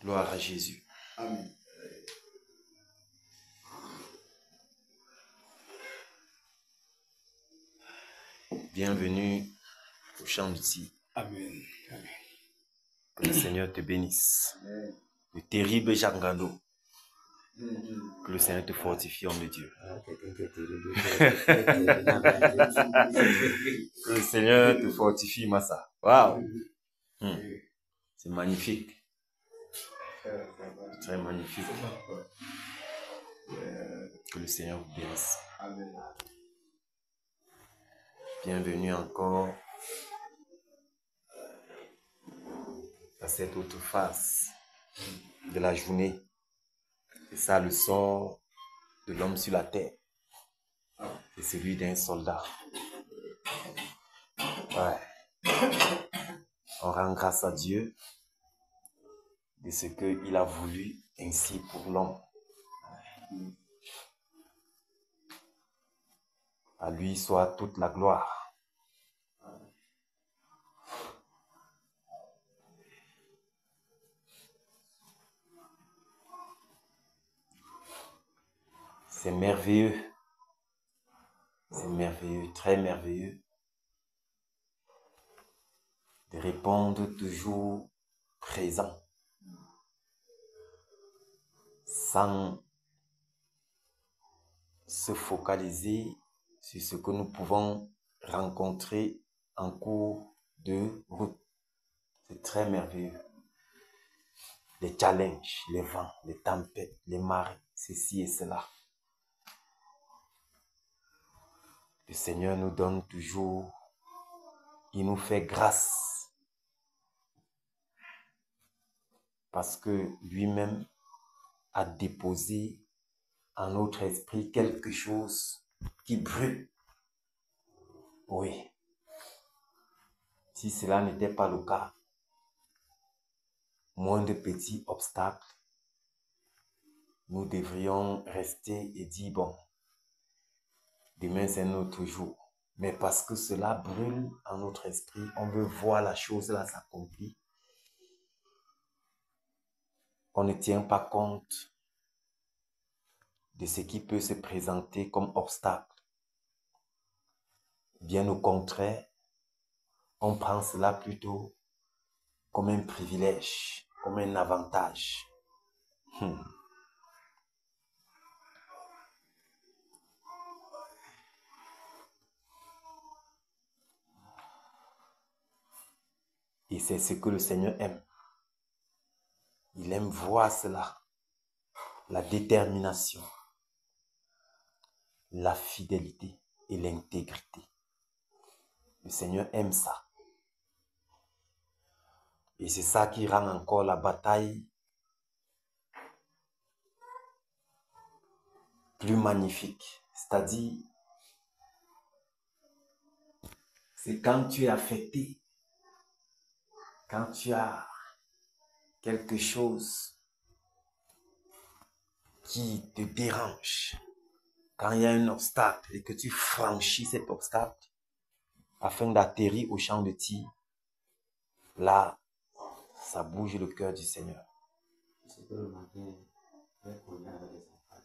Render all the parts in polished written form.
Gloire à Jésus. Amen. Bienvenue au champ d'outils. Amen. Amen. Que le Seigneur te bénisse. Amen. Le terrible Jangando. Que le Seigneur te fortifie, homme de Dieu. Que le Seigneur te fortifie, Massa. Waouh! C'est magnifique. Très magnifique. Que le Seigneur vous bénisse. Amen. Bienvenue encore à cette autre face de la journée. C'est ça le sort de l'homme sur la terre. C'est celui d'un soldat. Ouais. On rend grâce à Dieu de ce qu'il a voulu ainsi pour l'homme. À lui soit toute la gloire. C'est merveilleux. C'est merveilleux, très merveilleux de répondre toujours présent, sans se focaliser sur ce que nous pouvons rencontrer en cours de route. C'est très merveilleux. Les challenges, les vents, les tempêtes, les marées, ceci et cela. Le Seigneur nous donne toujours, il nous fait grâce. Parce que lui-même a déposé en notre esprit quelque chose qui brûle. Oui. Si cela n'était pas le cas, moins de petits obstacles, nous devrions rester et dire, bon, demain c'est un autre jour. Mais parce que cela brûle en notre esprit, on veut voir la chose là s'accomplir. On ne tient pas compte de ce qui peut se présenter comme obstacle. Bien au contraire, on prend cela plutôt comme un privilège, comme un avantage. Et c'est ce que le Seigneur aime. Il aime voir cela. La détermination, la fidélité et l'intégrité. Le Seigneur aime ça. Et c'est ça qui rend encore la bataille plus magnifique. C'est-à-dire, c'est quand tu es affecté, quand tu as quelque chose qui te dérange, quand il y a un obstacle et que tu franchis cet obstacle afin d'atterrir au champ de tir, là, ça bouge le cœur du Seigneur. C'est que le matin, avec mon avec les enfants,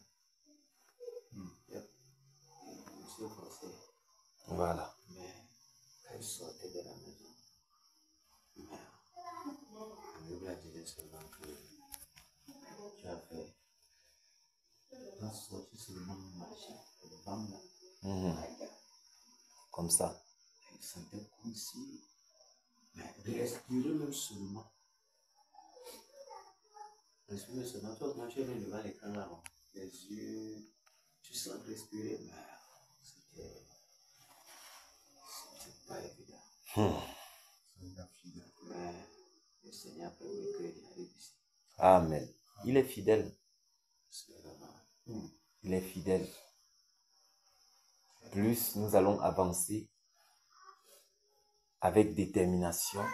je suis forcé. Voilà. Mais quand je sortais de la maison, la Bible a dit seulement que tu as fait la sortie seulement marcher, le bam là, Comme ça. je sentais comme si, mais respirer même seulement. Respirer seulement, toi quand tu es devant l'écran là, les yeux, tu sens respirer, mais c'était pas évident. Mais le Seigneur a permis qu'il arrive ici. Amen. Il est fidèle. C'est vraiment. Il est fidèle. Plus nous allons avancer avec détermination,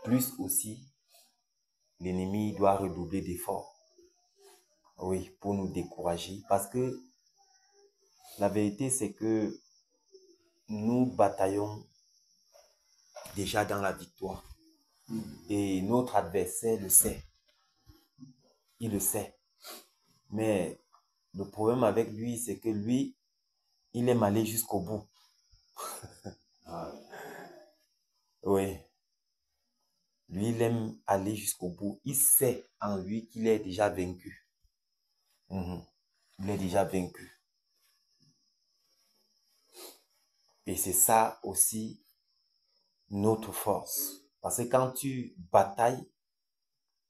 plus aussi l'ennemi doit redoubler d'efforts. Oui, pour nous décourager. Parce que la vérité, c'est que nous bataillons déjà dans la victoire. Et notre adversaire le sait. il le sait. Mais le problème avec lui, c'est que lui, il aime aller jusqu'au bout. Oui. Lui, il aime aller jusqu'au bout. Il sait en lui qu'il est déjà vaincu. Il est déjà vaincu. Et c'est ça aussi notre force. Parce que quand tu batailles,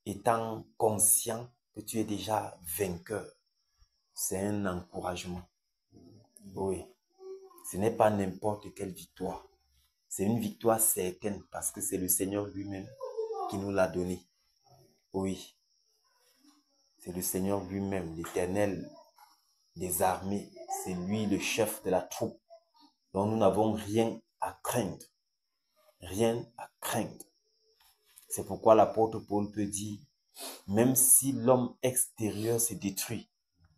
étant conscient que tu es déjà vainqueur, c'est un encouragement. Oui. Ce n'est pas n'importe quelle victoire. C'est une victoire certaine parce que c'est le Seigneur lui-même qui nous l'a donné. Oui. C'est le Seigneur lui-même, l'Éternel des armées. C'est lui le chef de la troupe. Donc nous n'avons rien à craindre. Rien à craindre. C'est pourquoi l'apôtre Paul peut dire, même si l'homme extérieur se détruit,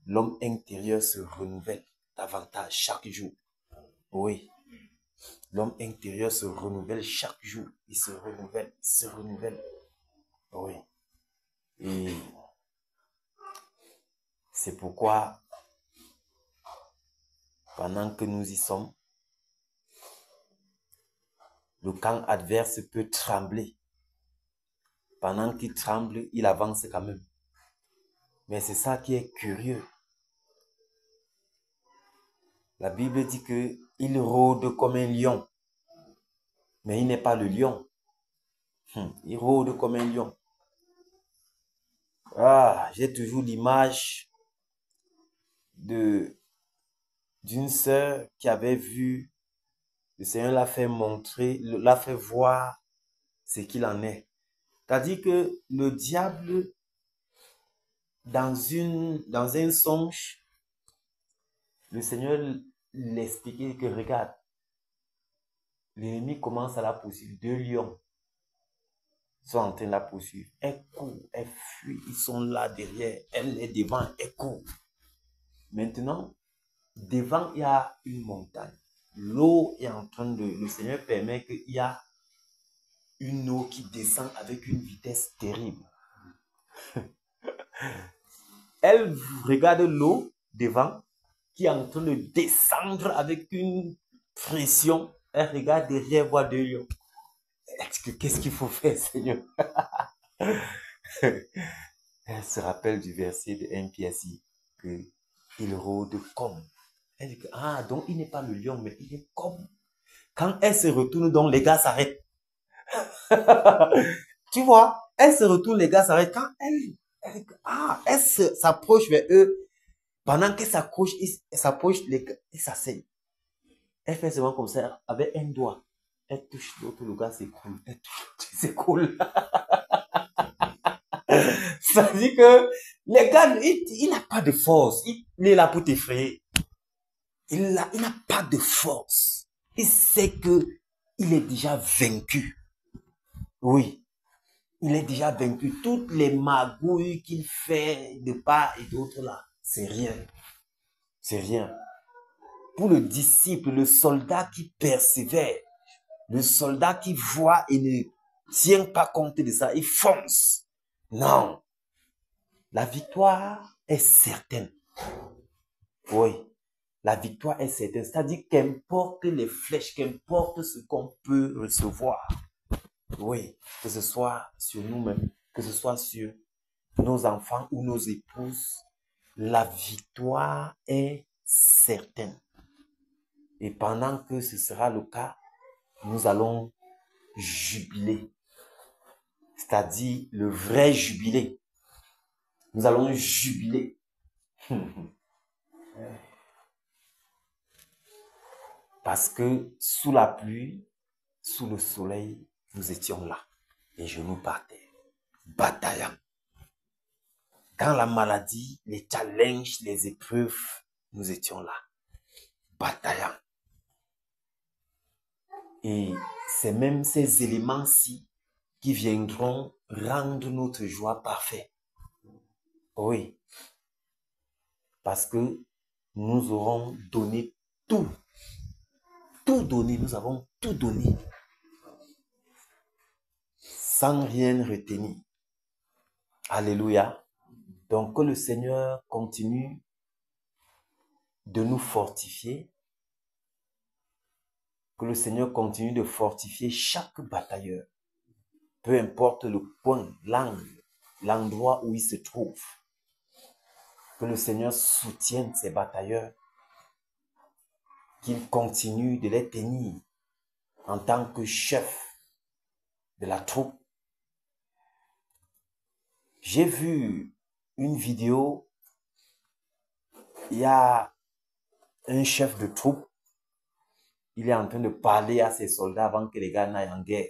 l'homme intérieur se renouvelle davantage chaque jour. Oui. L'homme intérieur se renouvelle chaque jour. Il se renouvelle, il se renouvelle. Oui. Et c'est pourquoi, pendant que nous y sommes, le camp adverse peut trembler. Pendant qu'il tremble, il avance quand même. Mais c'est ça qui est curieux. La Bible dit qu'il rôde comme un lion. Mais il n'est pas le lion. Il rôde comme un lion. Ah, j'ai toujours l'image d'une sœur qui avait vu, le Seigneur l'a fait montrer, l'a fait voir ce qu'il en est. C'est-à-dire que le diable, dans un songe, le Seigneur l'expliquait que regarde, l'ennemi commence à la poursuivre. 2 lions sont en train de la poursuivre. Elle court, elle fuit, ils sont là derrière, elle est devant, elle court. Maintenant, devant, il y a une montagne. L'eau est en train de... Le Seigneur permet qu'il y a une eau qui descend avec une vitesse terrible. Elle regarde l'eau devant qui est en train de descendre avec une pression. Elle regarde derrière, voit 2 lions. Qu'est-ce qu'il faut faire, Seigneur? Elle se rappelle du verset de 1 Pierre que il rôde comme. Elle dit que, donc il n'est pas le lion, mais il est comme. Quand elle se retourne, donc les gars s'arrêtent. Tu vois, elle se retourne, les gars s'arrêtent. Quand elle s'approche vers eux, pendant qu'elle s'approche, les gars, ils s'asseyent. Elle fait seulement comme ça, avec un doigt. Elle touche l'autre, le gars s'écoule. Elle touche l'autre, il s'écoule. Ça dit que les gars, il n'a pas de force. Il est là pour t'effrayer. Il n'a pas de force. Il sait que il est déjà vaincu. Oui. Il est déjà vaincu. Toutes les magouilles qu'il fait de part et d'autre là, c'est rien. C'est rien. Pour le disciple, le soldat qui persévère, le soldat qui voit et ne tient pas compte de ça, il fonce. Non. La victoire est certaine. Oui. La victoire est certaine. C'est-à-dire qu'importe les flèches, qu'importe ce qu'on peut recevoir. Oui. Que ce soit sur nous-mêmes, que ce soit sur nos enfants ou nos épouses, la victoire est certaine. Et pendant que ce sera le cas, nous allons jubiler. C'est-à-dire le vrai jubilé. Nous allons jubiler. Parce que sous la pluie, sous le soleil, nous étions là. Les genoux par terre, bataillant. Dans la maladie, les challenges, les épreuves, nous étions là, bataillant. Et c'est même ces éléments-ci qui viendront rendre notre joie parfaite. Oui. Parce que nous aurons donné tout. Tout donné, nous avons tout donné. Sans rien retenir. Alléluia. Donc que le Seigneur continue de nous fortifier, que le Seigneur continue de fortifier chaque batailleur, peu importe le point, l'angle, l'endroit où il se trouve. Que le Seigneur soutienne ses batailleurs, qu'il continue de les tenir en tant que chef de la troupe. J'ai vu une vidéo, il y a un chef de troupe, il est en train de parler à ses soldats avant que les gars n'aillent en guerre.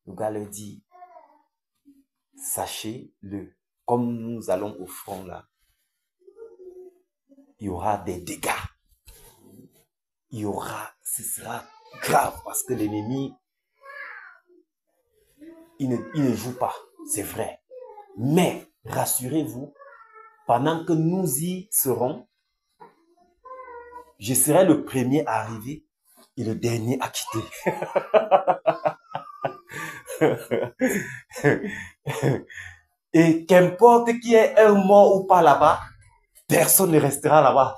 Le gars leur dit, sachez-le, comme nous allons au front là, il y aura des dégâts. Ce sera grave parce que l'ennemi, il ne joue pas, c'est vrai. Mais, rassurez-vous, pendant que nous y serons, je serai le premier à arriver et le dernier à quitter. Et qu'importe qu'il y ait un mort ou pas là-bas, personne ne restera là-bas.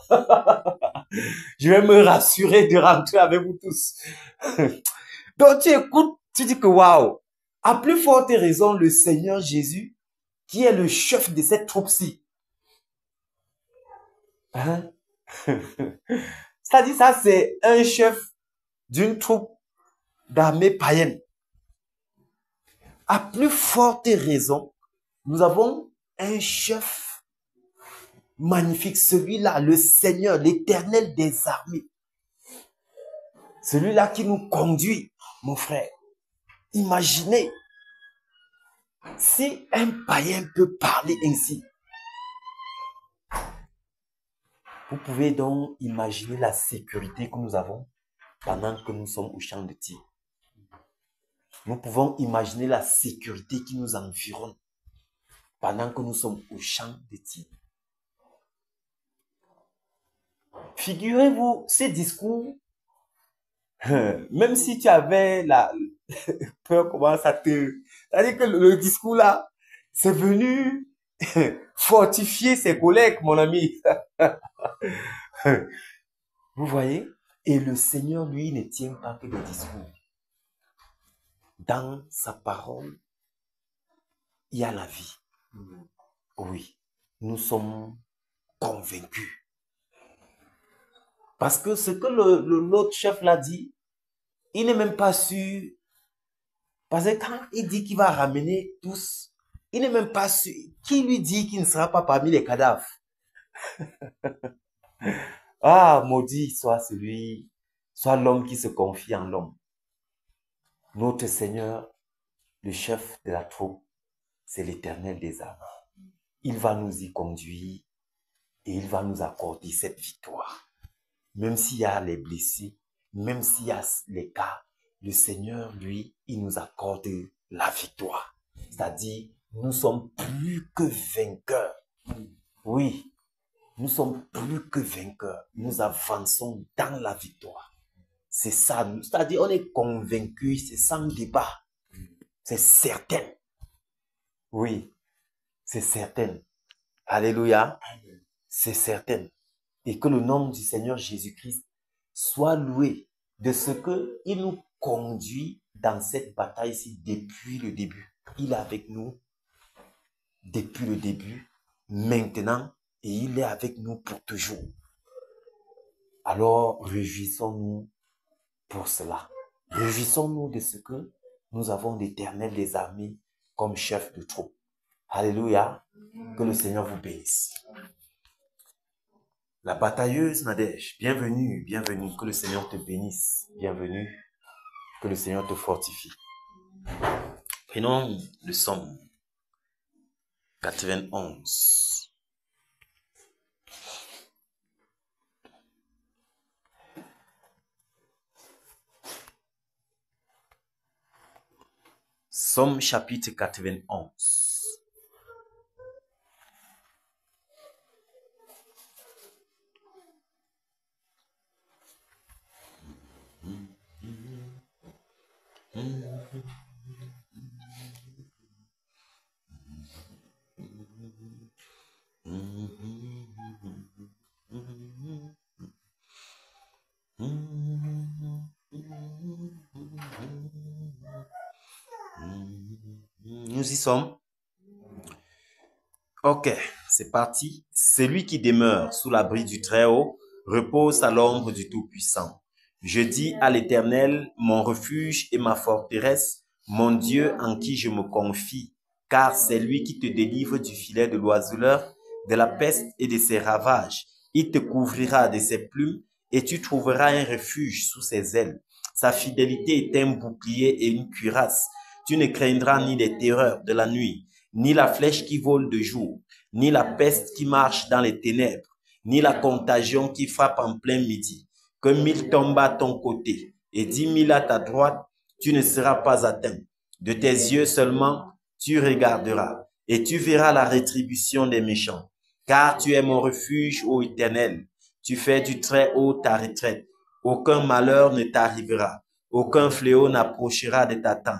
Je vais me rassurer de rentrer avec vous tous. Donc tu écoutes, tu dis que waouh, à plus forte raison, le Seigneur Jésus, qui est le chef de cette troupe-ci. Hein? C'est-à-dire ça, c'est un chef d'une troupe d'armée païenne. À plus forte raison, nous avons un chef magnifique, celui-là, le Seigneur, l'Éternel des armées. Celui-là qui nous conduit, mon frère. Imaginez, si un païen peut parler ainsi, vous pouvez donc imaginer la sécurité que nous avons pendant que nous sommes au champ de tir. Nous pouvons imaginer la sécurité qui nous environne pendant que nous sommes au champ de tir. Figurez-vous, ces discours, même si tu avais la peur, comment ça te... C'est-à-dire que le discours là, c'est venu fortifier ses collègues, mon ami. Vous voyez? Et le Seigneur, lui, ne tient pas que des discours. Dans sa parole, il y a la vie. Oui, nous sommes convaincus. Parce que ce que l'autre chef l'a dit, il n'est même pas sûr. Parce que quand il dit qu'il va ramener tous, il n'est même pas sûr. Qui lui dit qu'il ne sera pas parmi les cadavres? Ah, maudit soit l'homme qui se confie en l'homme. Notre Seigneur, le chef de la troupe, c'est l'Éternel des armées. Il va nous y conduire et il va nous accorder cette victoire. Même s'il y a les blessés, même s'il y a les cas, le Seigneur, lui, il nous accorde la victoire. C'est-à-dire, nous sommes plus que vainqueurs. Oui, nous sommes plus que vainqueurs. Nous avançons dans la victoire. C'est ça. C'est-à-dire, on est convaincus, c'est sans débat. C'est certain. Oui, c'est certain. Alléluia. C'est certain. Et que le nom du Seigneur Jésus-Christ soit loué de ce qu'il nous conduit dans cette bataille-ci depuis le début. Il est avec nous depuis le début, maintenant, et il est avec nous pour toujours. Alors, réjouissons-nous pour cela. Réjouissons-nous de ce que nous avons l'Éternel des armées comme chef de troupe. Alléluia. Que le Seigneur vous bénisse. La batailleuse Nadège, bienvenue, bienvenue. Que le Seigneur te bénisse. Bienvenue. Que le Seigneur te fortifie. Prenons le psaume 91. Psaume chapitre 91. Nous y sommes. Ok, c'est parti. Celui qui demeure sous l'abri du Très-Haut repose à l'ombre du Tout-Puissant. Je dis à l'Éternel, mon refuge et ma forteresse, mon Dieu en qui je me confie, car c'est lui qui te délivre du filet de l'oiseleur, de la peste et de ses ravages. Il te couvrira de ses plumes et tu trouveras un refuge sous ses ailes. Sa fidélité est un bouclier et une cuirasse. Tu ne craindras ni les terreurs de la nuit, ni la flèche qui vole de jour, ni la peste qui marche dans les ténèbres, ni la contagion qui frappe en plein midi. Que 1000 tombent à ton côté et 10 000 à ta droite, tu ne seras pas atteint. De tes yeux seulement, tu regarderas et tu verras la rétribution des méchants. Car tu es mon refuge, ô Éternel. Tu fais du Très-Haut ta retraite. Aucun malheur ne t'arrivera. Aucun fléau n'approchera de ta tente.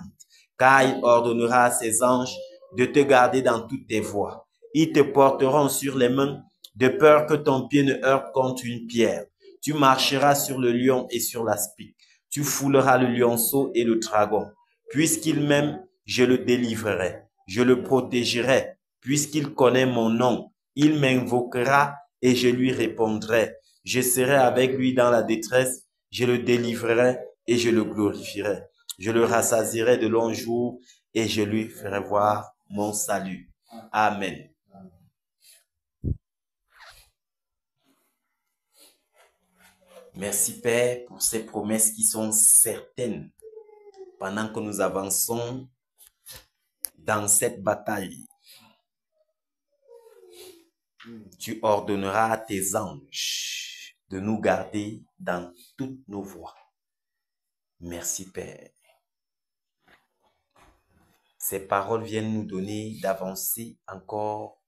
Car il ordonnera à ses anges de te garder dans toutes tes voies. Ils te porteront sur les mains, de peur que ton pied ne heurte contre une pierre. Tu marcheras sur le lion et sur l'aspic. Tu fouleras le lionceau et le dragon. Puisqu'il m'aime, je le délivrerai. Je le protégerai. Puisqu'il connaît mon nom, il m'invoquera et je lui répondrai. Je serai avec lui dans la détresse. Je le délivrerai et je le glorifierai. Je le rassasierai de longs jours et je lui ferai voir mon salut. Amen. Merci Père pour ces promesses qui sont certaines pendant que nous avançons dans cette bataille. Tu ordonneras à tes anges de nous garder dans toutes nos voies. Merci Père. Ces paroles viennent nous donner d'avancer encore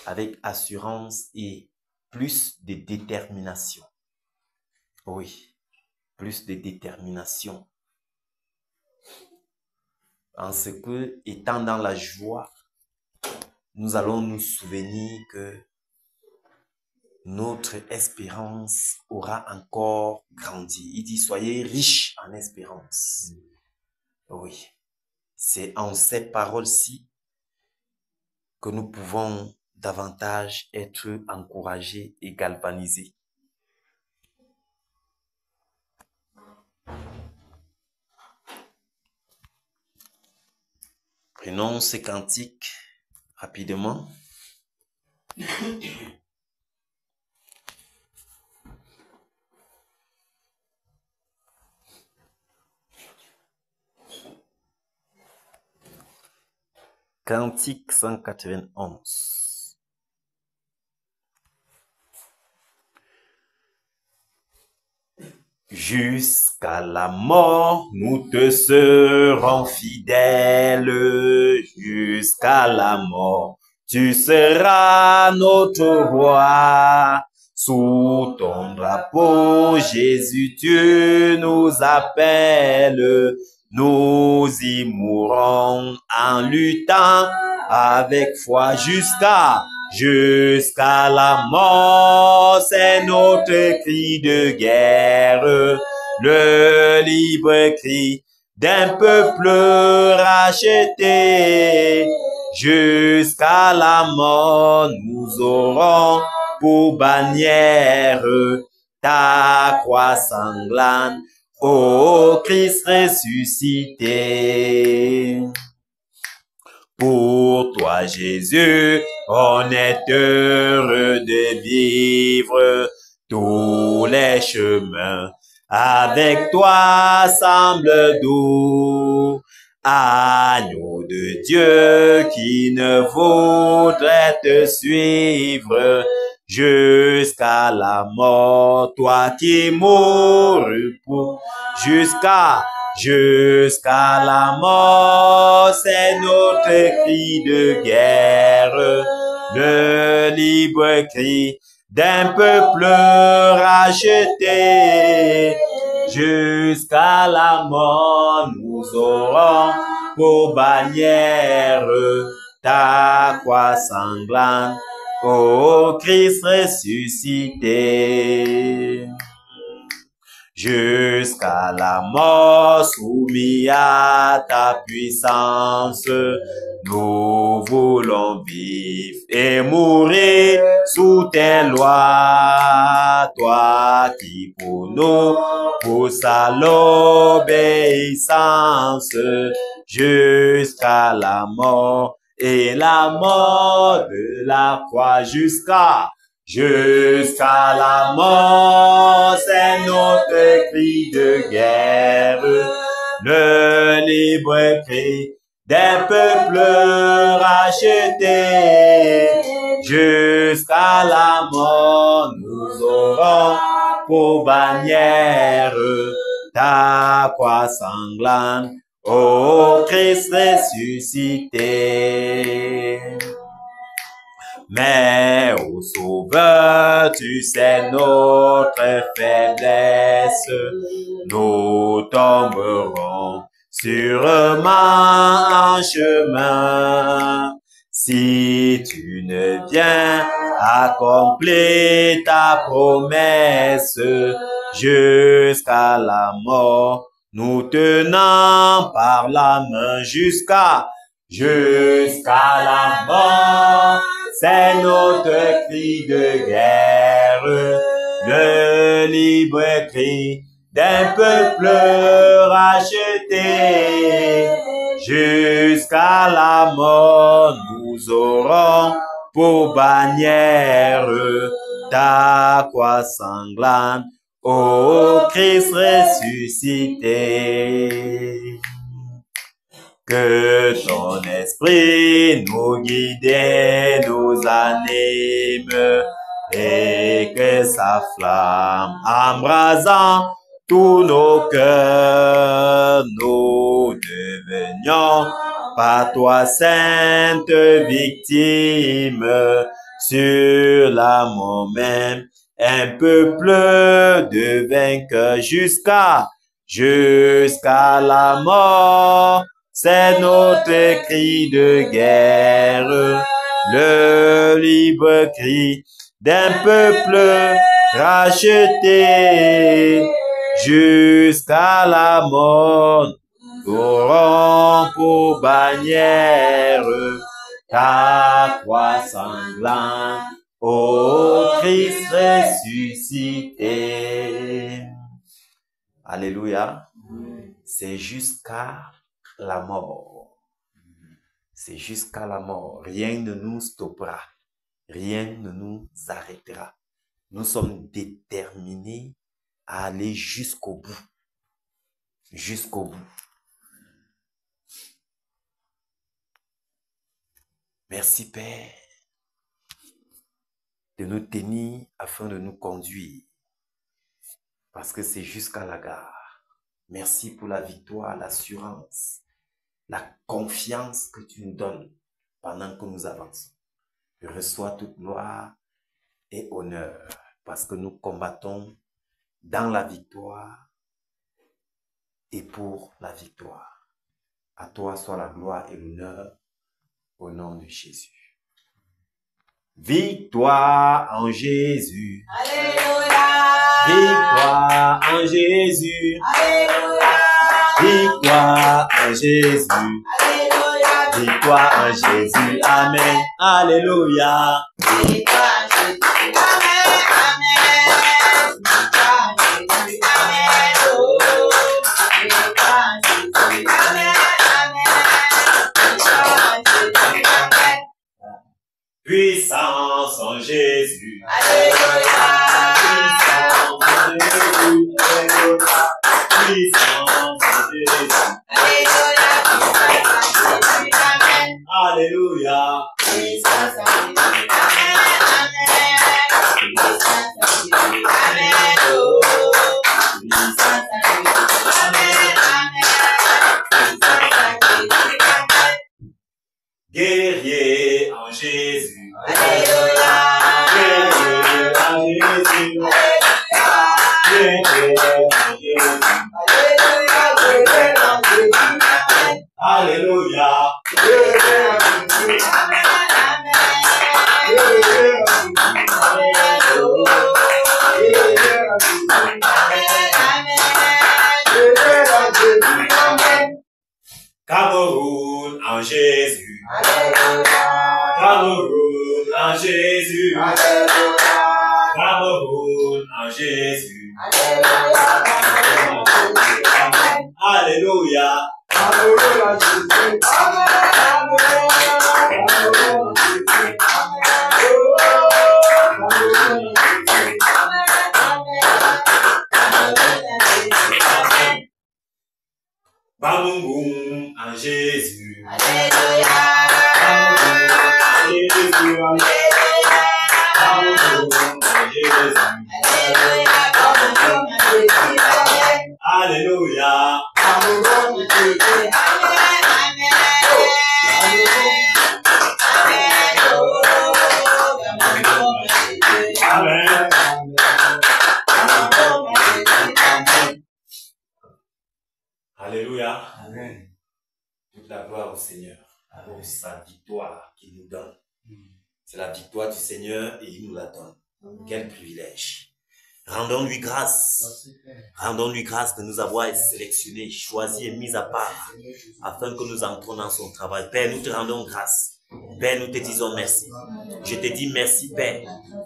avec assurance et plus de détermination. Oui, plus de détermination. En ce que, étant dans la joie, nous allons nous souvenir que notre espérance aura encore grandi. Il dit, soyez riches en espérance. Oui, c'est en ces paroles-ci que nous pouvons davantage être encouragés et galvanisés. Prenons ces cantiques rapidement. Cantique 191. Jusqu'à la mort, nous te serons fidèles. Jusqu'à la mort, tu seras notre roi. Sous ton drapeau, Jésus, tu nous appelles. Nous y mourrons en luttant avec foi jusqu'à la mort. C'est notre cri de guerre, le libre cri d'un peuple racheté. Jusqu'à la mort, nous aurons pour bannière ta croix sanglante, ô Christ ressuscité. Pour toi, Jésus, on est heureux de vivre. Tous les chemins avec toi semblent doux. Agneau de Dieu qui ne voudrait te suivre jusqu'à la mort, toi qui mourus pour jusqu'à la mort, c'est notre cri de guerre, le libre cri d'un peuple racheté. Jusqu'à la mort, nous aurons pour bannière ta croix sanglante, ô Christ ressuscité. Jusqu'à la mort soumis à ta puissance, nous voulons vivre et mourir sous tes lois. Toi qui pour nous pousse à l'obéissance jusqu'à la mort et la mort de la croix jusqu'à la mort, c'est notre cri de guerre, le libre cri des peuples rachetés. Jusqu'à la mort, nous aurons pour bannière ta croix sanglante, ô Christ ressuscité. Mais, ô Sauveur, tu sais notre faiblesse, nous tomberons sûrement en chemin. Si tu ne viens accomplir ta promesse jusqu'à la mort, nous tenons par la main jusqu'à la mort. C'est notre cri de guerre, le libre cri d'un peuple racheté. Jusqu'à la mort, nous aurons pour bannière ta croix sanglante, ô Christ ressuscité. Que ton esprit nous guide et nous anime, et que sa flamme embrasant tous nos cœurs, nous devenions par toi sainte victime sur la mort même, un peuple de vainqueurs jusqu'à la mort. C'est notre cri de guerre, le libre cri d'un peuple racheté. Jusqu'à la mort, nous aurons pour bannière ta croix sanglante, ô Christ ressuscité. Alléluia. C'est jusqu'à la mort. C'est jusqu'à la mort. Rien ne nous stoppera. Rien ne nous arrêtera. Nous sommes déterminés à aller jusqu'au bout. Jusqu'au bout. Merci Père de nous tenir afin de nous conduire. Parce que c'est jusqu'à la gare. Merci pour la victoire, l'assurance, la confiance que tu nous donnes pendant que nous avançons. Je reçois toute gloire et honneur parce que nous combattons dans la victoire et pour la victoire. À toi soit la gloire et l'honneur au nom de Jésus. Victoire en Jésus. Alléluia. Victoire en Jésus. Alléluia. Victoire en Jésus. Alléluia. Victoire en Jésus. Amen. Alléluia. Victoire en Jésus. Amen. Amen. Victoire en Jésus. Amen. Oh. Victoire en Jésus. Amen. Amen. Victoire en Jésus. Amen. Puissance en Jésus. Alléluia. Puissance en Jésus. Puissance en Jésus. Alléluia. Alléluia. Puissance en Jésus. Amen. Amen. Puissance en Jésus. Amen. Oh. Puissance en Jésus. Amen. Amen. Puissance en Jésus. Amen. Guerrier en Jésus. Alléluia. Guerrier en Jésus. Guerrier en Jésus. Alléluia. Guerrier en Jésus. Amen. Alléluia. Guerrier en Jésus. Amen. Amen. Guerrier Cameroun en Jésus. Cameroun en Jésus. Alléluia. Bamboum en Jésus. Alléluia. Alléluia. Amen. Alléluia. Amen. Toute la gloire au Seigneur pour sa victoire qu'il nous donne. C'est la victoire du Seigneur et il nous la donne. Quel privilège. Rendons-lui grâce. Rendons-lui grâce de nous avoir sélectionnés, choisis et mis à part afin que nous entrons dans son travail. Père, nous te rendons grâce. Père, nous te disons merci. Je te dis merci, Père.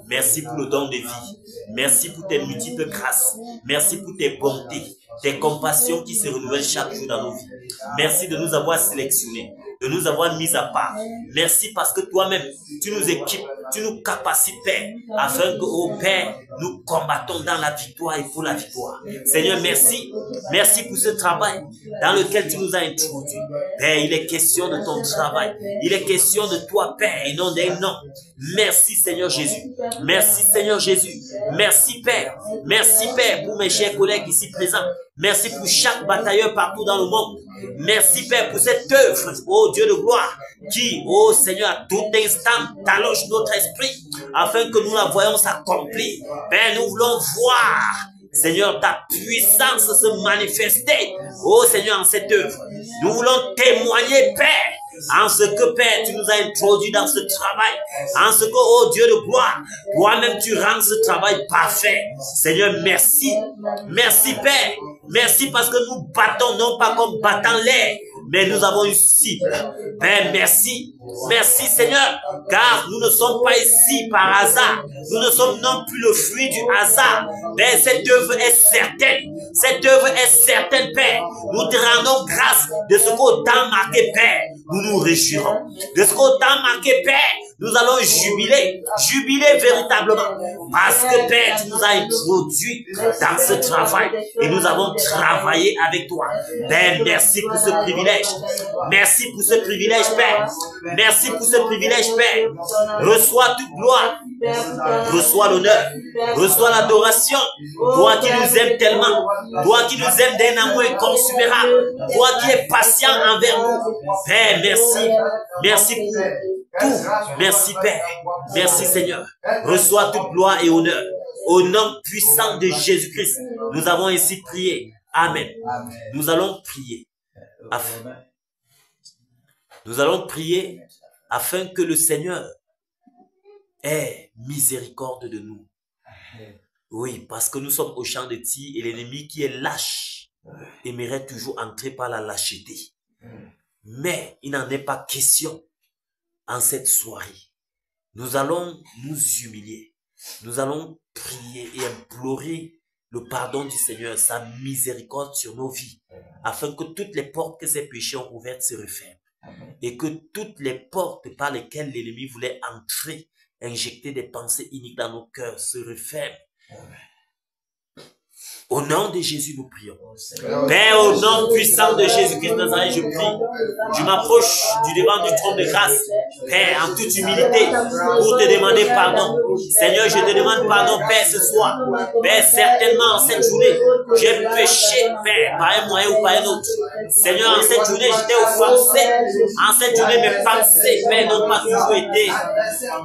Merci pour le don de vie. Merci pour tes multiples grâces. Merci pour tes bontés, tes compassions qui se renouvellent chaque jour dans nos vies. Merci de nous avoir sélectionnés, de nous avoir mis à part. Merci parce que toi-même, tu nous équipes, tu nous capacites, Père, afin que, oh Père, nous combattons dans la victoire et pour la victoire. Seigneur, merci. Merci pour ce travail dans lequel tu nous as introduits. Père, il est question de ton travail. Il est question de toi, Père, et non d'un nom. Merci, Seigneur Jésus. Merci, Seigneur Jésus. Merci, Père. Merci, Père, pour mes chers collègues ici présents. Merci pour chaque batailleur partout dans le monde. Merci, Père, pour cette œuvre, oh Dieu de gloire, qui, oh Seigneur, à tout instant, t'alloge notre esprit, afin que nous la voyons s'accomplir. Père, nous voulons voir, Seigneur, ta puissance se manifester, oh Seigneur, en cette œuvre. Nous voulons témoigner, Père, en ce que, Père, tu nous as introduit dans ce travail, en ce que, oh Dieu de gloire, toi-même tu rends ce travail parfait. Seigneur, merci. Merci, Père. Merci parce que nous battons non pas comme battant l'air, mais nous avons une cible. Père, merci. Merci, Seigneur, car nous ne sommes pas ici par hasard. Nous ne sommes non plus le fruit du hasard. Père, cette œuvre est certaine. Cette œuvre est certaine, Père. Nous te rendons grâce de ce qu'au temps marqué, Père, nous nous réjouirons. De ce qu'au temps marqué, Père, nous allons jubiler, jubiler véritablement. Parce que, Père, tu nous as introduits dans ce travail et nous avons travaillé avec toi. Père, merci pour ce privilège. Merci pour ce privilège, Père. Merci pour ce privilège, Père. Reçois toute gloire. Reçois l'honneur. Reçois l'adoration. Toi qui nous aimes tellement. Toi qui nous aimes d'un amour inconsidérable. Toi qui es patient envers nous. Père, merci. Merci pour tout. Merci, Père. Merci, Seigneur. Reçois toute gloire et honneur. Au nom puissant de Jésus-Christ, nous avons ainsi prié. Amen. Nous allons prier. Nous allons prier afin que le Seigneur ait miséricorde de nous. Oui, parce que nous sommes au champ de tir et l'ennemi qui est lâche aimerait toujours entrer par la lâcheté. Mais il n'en est pas question en cette soirée. Nous allons nous humilier. Nous allons prier et implorer le pardon du Seigneur, sa miséricorde sur nos vies, afin que toutes les portes que ces péchés ont ouvertes se referment. Et que toutes les portes par lesquelles l'ennemi voulait entrer, injecter des pensées iniques dans nos cœurs, se referment. Au nom de Jésus, nous prions. Père, au nom puissant de Jésus-Christ de Nazareth, je prie. Je m'approche du devant du trône de grâce, Père, en toute humilité, pour te demander pardon. Seigneur, je te demande pardon, Père, ce soir. Père, certainement, en cette journée, j'ai péché, Père, par un moyen ou par un autre. Seigneur, en cette journée, j'étais offensé. En cette journée, mes pensées, Père, n'ont pas toujours été,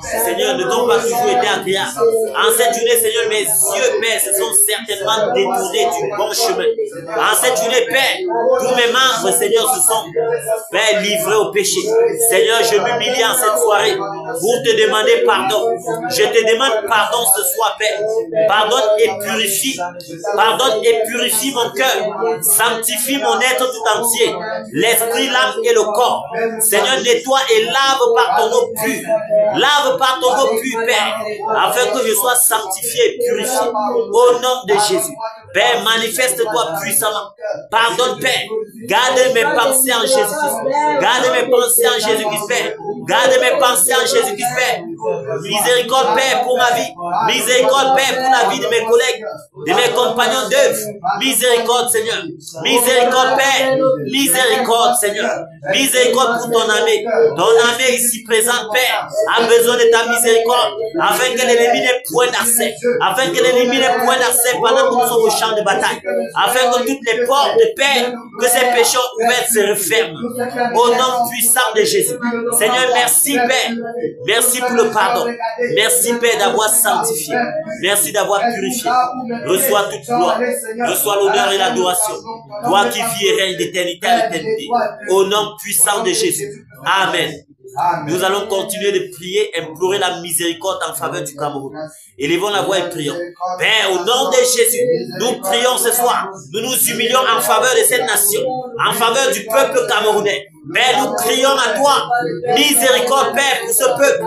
Seigneur, ne t'ont pas toujours été agréables. En cette journée, Seigneur, mes yeux, Père, se sont certainement détournés détourné du bon chemin. En cette journée, Père, tous mes membres, Seigneur, se sont, Père, livrés au péché. Seigneur, je m'humilie en cette soirée pour te demander pardon. Je te demande pardon ce soir, Père. Pardonne et purifie. Pardonne et purifie mon cœur. Sanctifie mon être tout entier. L'esprit, l'âme et le corps. Seigneur, nettoie et lave par ton eau pure. Lave par ton eau pure, Père, afin que je sois sanctifié et purifié. Au nom de Jésus. Père, manifeste-toi puissamment. Pardonne, Père. Garde mes pensées en Jésus-Christ. Garde mes pensées en Jésus-Christ, Père. Garde mes pensées en Jésus-Christ, Père. Miséricorde, Père, pour ma vie. Miséricorde, Père, pour la vie de mes collègues, de mes compagnons d'œuvre. Miséricorde, Seigneur. Miséricorde, Père. Miséricorde, Seigneur. Miséricorde pour ton armée. Ton armée ici présente, Père, a besoin de ta miséricorde, afin qu'elle élimine point d'accès. Afin qu'elle élimine point d'accès pendant que nous sommes au champ de bataille. Afin que toutes les portes de paix, que ces péchés ouverts se referment. Au nom puissant de Jésus. Seigneur, merci, Père. Merci pour le pardon. Merci, Père, d'avoir sanctifié. Merci d'avoir purifié. Reçois toute gloire. Reçois l'honneur et l'adoration. Toi qui vis et règnes d'éternité à l'éternité. Au nom puissant de Jésus. Amen. Nous allons continuer de prier, implorer la miséricorde en faveur du Cameroun. Élevons la voix et prions. Père, au nom de Jésus, nous prions ce soir. Nous nous humilions en faveur de cette nation, en faveur du peuple camerounais. Père, nous crions à toi. Miséricorde, Père, pour ce peuple.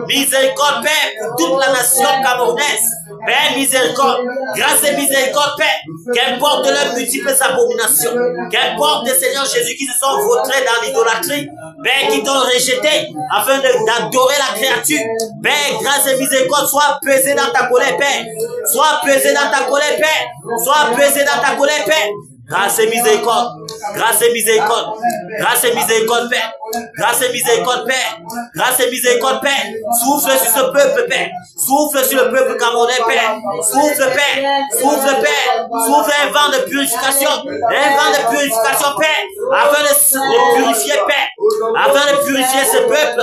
Miséricorde, Père, pour toute la nation camerounaise. Père, miséricorde, grâce et miséricorde, Père, qu'importe leurs multiples abominations, qu'importe, Seigneur Jésus, qui se sont vautrés dans l'idolâtrie, Père, qui t'ont rejeté afin d'adorer la créature. Père, grâce et miséricorde, sois pesé dans ta colère, Père. Sois pesé dans ta colère, Père. Sois pesé dans ta colère, Père. Grâce et miséricorde, grâce et miséricorde, grâce et miséricorde, Père. Grâce et miséricorde, Père. Grâce et miséricorde, Père. Souffle sur ce peuple, Père. Souffle sur le peuple camerounais, Père. Souffle, Père. Souffle, Père. Souffle un vent de purification. Un vent de purification, Père. Afin de purifier, Père. Afin de purifier ce peuple.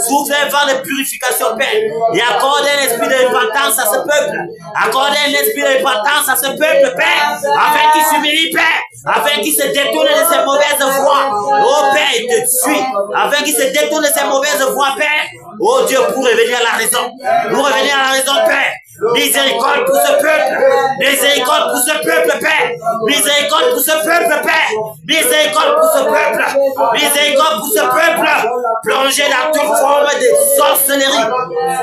Souffle un vent de purification, Père. Et accorde un esprit de repentance à ce peuple. Accorde un esprit de repentance à ce peuple, Père. Afin qu'il s'humilie, Père. Afin qu'il se détourne de ses mauvaises voies. Oh Père, il te suit. Afin qu'il se détourne de ses mauvaises voies, Père. Oh Dieu, pour revenir à la raison. Pour revenir à la raison, Père. Miséricorde pour ce peuple. Miséricorde pour ce peuple, Père. Miséricorde pour ce peuple, Père. Miséricorde pour ce peuple. Miséricorde pour ce peuple. Plongé dans toute forme de sorcellerie,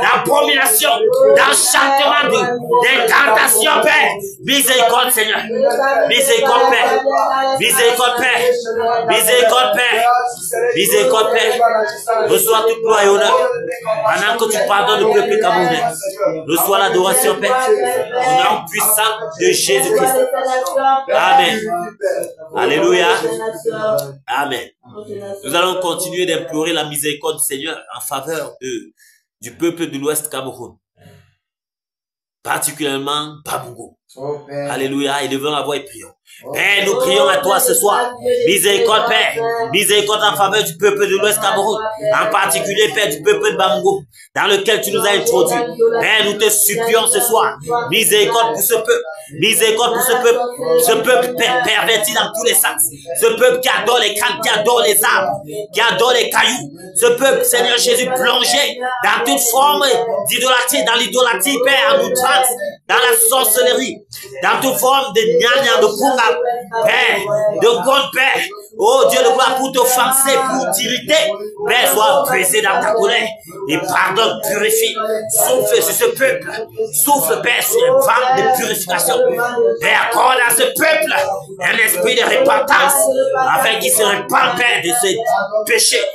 d'abomination, d'enchantement, d'incantation, Père. Miséricorde, Seigneur. Miséricorde, Père. Miséricorde, Père. Miséricorde, Père. Miséricorde, Père. Reçois toute gloire et honneur. Pendant que tu pardonnes le peuple camerounais. Reçois l'adoration, Père. Au nom puissant de Jésus-Christ. Amen. Alléluia. Amen. Nous allons continuer d'implorer la miséricorde du Seigneur en faveur du peuple de l'Ouest Cameroun. Particulièrement Bamougo. Alléluia. Et devant la voix et prions. Père, nous crions à toi ce soir. Miséricorde, Père. Miséricorde en faveur du peuple de l'Ouest Cameroun. En particulier, Père, du peuple de Bamougo, dans lequel tu nous as introduits. Père, nous te supplions ce soir. Miséricorde pour ce peuple. Miséricorde pour ce peuple. Ce peuple perverti dans tous les sens. Ce peuple qui adore les crânes, qui adore les arbres, qui adore les cailloux. Ce peuple, Seigneur Jésus, plongé dans toute forme d'idolâtrie, dans l'idolâtrie, Père, en outrance, dans la sorcellerie, dans toute forme de gnagna, de punga, Père, de God, Père. Oh Dieu de gloire, pour t'offenser, pour t'irriter, Père, sois brisé dans ta colère et pardonne, purifie. Souffle sur ce peuple. Souffle, Père, sur un vent de purification. Père, accorde à ce peuple un esprit de repentance afin qu'il se répand, Père, de ses péchés,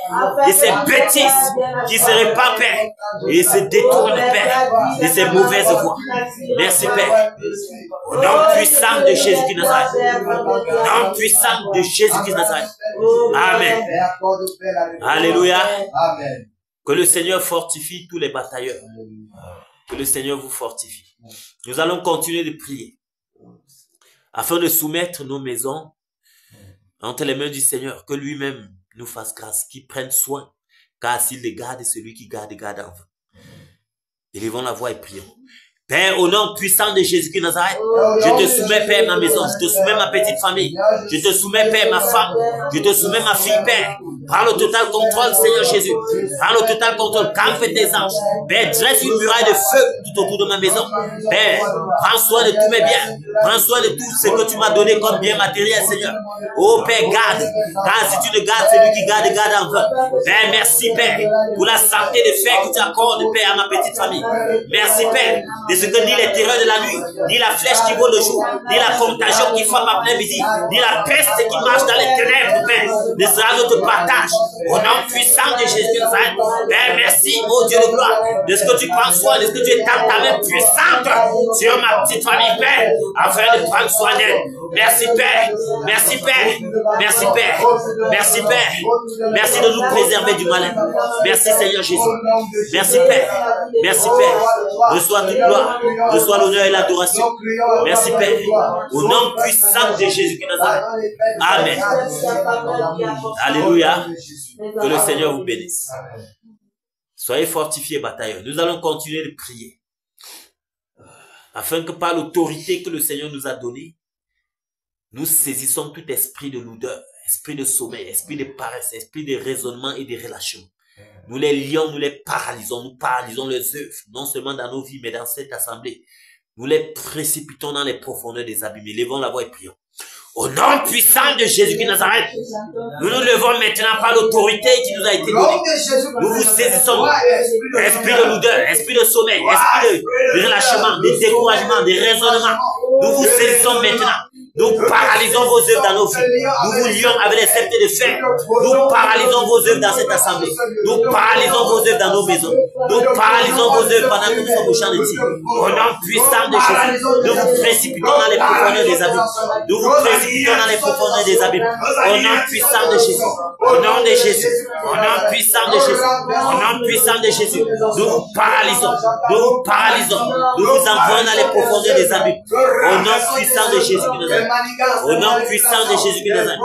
de ses bêtises, qu'il se répand, Père, et se détourne, Père, de ses mauvaises voies. Merci, Père. Au nom puissant de Jésus-Christ de Nazareth. Au nom puissant de Jésus-Christ de Nazareth. Amen. Alléluia. Que le Seigneur fortifie tous les batailleurs. Que le Seigneur vous fortifie. Nous allons continuer de prier afin de soumettre nos maisons entre les mains du Seigneur. Que lui-même nous fasse grâce, qu'il prenne soin, car s'il les garde, celui qui garde, garde en vain. Élevons la voix et prions. Père, au nom puissant de Jésus-Christ de Nazareth, je te soumets, Père, ma maison, je te soumets ma petite famille, je te soumets, Père, ma femme, je te soumets ma fille, Père. Prends le total contrôle, Seigneur Jésus. Prends le total contrôle. Campe tes anges. Père, dresse une muraille de feu tout autour de ma maison. Père, prends soin de tous mes biens. Prends soin de tout ce que tu m'as donné comme bien matériel, Seigneur. Oh, Père, garde. Car si tu ne gardes, celui qui garde, garde en vain. Père, merci, Père, pour la santé de fer que tu accordes, Père, à ma petite famille. Merci, Père, de ce que ni les terreurs de la nuit, ni la flèche qui vole le jour, ni la contagion qui frappe à plein midi, ni la peste qui marche dans les ténèbres, Père, ne sera notre partage. Au nom puissant de Jésus-Christ, Père, merci, oh Dieu de gloire, de ce que tu prends soin, de ce que tu étends ta main puissante sur ma petite famille, Père, afin de prendre soin d'elle. Merci, Père. Merci, Père. Merci, Père. Merci, Père. Merci de nous préserver du malin. Merci, Seigneur Jésus. Merci, Père. Merci, Père. Reçois toute gloire. Reçois l'honneur et l'adoration. Merci, Père. Au nom puissant de Jésus-Christ de Nazareth. Amen. Alléluia. Que le Seigneur vous bénisse. Soyez fortifiés, batailleurs. Nous allons continuer de prier. Afin que par l'autorité que le Seigneur nous a donnée, nous saisissons tout esprit de lourdeur, esprit de sommeil, esprit de paresse, esprit de raisonnement et de relâchement. Nous les lions, nous les paralysons, nous paralysons les œuvres, non seulement dans nos vies, mais dans cette assemblée. Nous les précipitons dans les profondeurs des abîmes. Levons la voix et prions. Au nom puissant de Jésus-Christ de Nazareth, nous nous levons maintenant par l'autorité qui nous a été donnée. Nous vous saisissons, esprit de lourdeur, esprit de sommeil, esprit de relâchement, de découragement, de raisonnement. Nous vous saisissons maintenant. Nous paralysons vos œuvres dans nos vies. Nous vous lions avec les sceptres de fer. Nous paralysons vos œuvres dans cette assemblée. Nous paralysons vos œuvres dans nos maisons. Nous paralysons vos œuvres pendant que nous sommes au champ de tir. Au nom puissant de Jésus, nous vous précipitons dans les profondeurs des abîmes. Nous vous précipitons dans les profondeurs des abîmes. Au nom puissant de Jésus. Au nom de Jésus. Au nom puissant de Jésus. Au nom puissant de Jésus. Nous vous paralysons. Nous vous paralysons. Nous vous envoyons dans les profondeurs des abîmes. Au nom puissant de Jésus. Au nom puissant de Jésus-Christ de Nazareth,